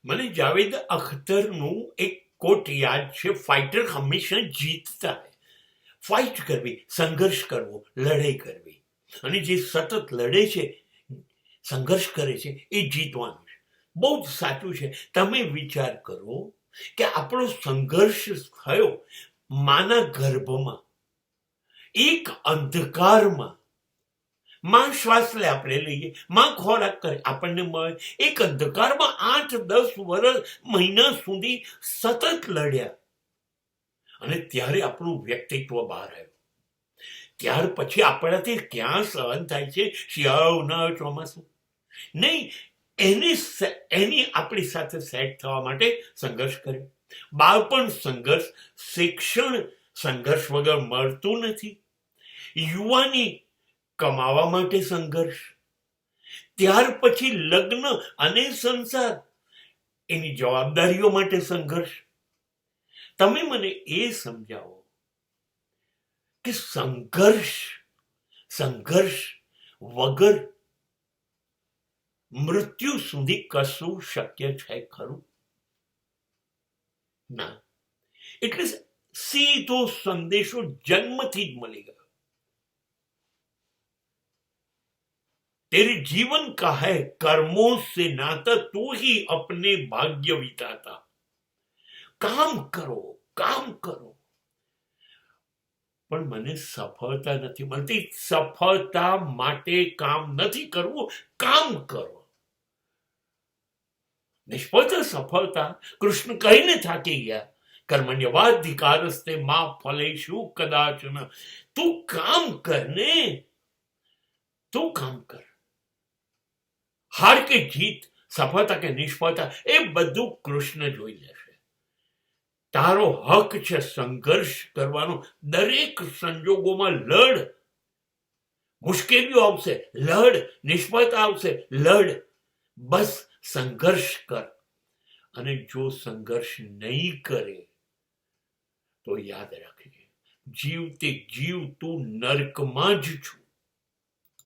મને જાવેદ અખ્તરનું એક કોટ યાદ છે, ફાઇટર હંમેશા જીતતા હૈ. ફાઇટ કરવી, સંઘર્ષ કરવો, લડાઈ કરવી, અને જે સતત લડે છે, સંઘર્ષ કરે છે, એ જીતવાનું છે. બહુ જ સાચું છે. તમે વિચાર કરો કે આપણો સંઘર્ષ થયો માના ગર્ભમાં, એક અંધકારમાં. માં શ્વાસ લે, આપણે લઈએ, માં ખોરાક કરે, આપણને મળે. એક અંધકારમાં 8-10 વર્ષ, મહિના સુધી સતત લડ્યા, અને ત્યારે આપણું વ્યક્તિત્વ બહાર આવ્યું. ત્યાર પછી આપણાથી ક્યાં સહન થાય છે શિયાળો, ઉનાળો, ચોમાસું? નહીં. એની આપણી સાથે સેટ થવા માટે સંઘર્ષ કર્યો. બાળપણ સંઘર્ષ, શિક્ષણ સંઘર્ષ વગર મળતું નથી. યુવાની કમાવા માટે સંઘર્ષ, ત્યાર પછી લગ્ન અને સંસાર, એની જવાબદારીઓ માટે સંઘર્ષ. તમે મને એ સમજાવો કે સંઘર્ષ વગર મૃત્યુ સુધી કશું શક્ય છે ખરું? ના. એટલે સીધો સંદેશો જન્મથી જ મળી ગયો. तेरे जीवन का है कर्मों से नाता, तू ही अपने भाग्य विधाता. કામ કરો, કામ કરો. પણ મને સફળતા નથી મળતી. સફળતા માટે કામ નથી કરવું, કામ કરો. નિષ્ફળતા સફળતા કૃષ્ણ કહીને થાકી ગયા. કર્મણ્યવાધિકારસ્તે મા ફલેષુ કદાચન. તું કામ કર ને, તું કામ કર. હાર કે જીત, સફળતા કે નિષ્ફળતા, એ બધું કૃષ્ણ જોઈ લેશે. તારો હક છે સંઘર્ષ કરવાનો. દરેક સંજોગોમાં લડ. મુશ્કેલીઓ આવશે, લડ. નિષ્ફળતા આવશે, લડ. બસ સંઘર્ષ કર. અને જો સંઘર્ષ નહીં કરે તો યાદ રાખજે, જીવતે જીવ તું નર્કમાં જ છું.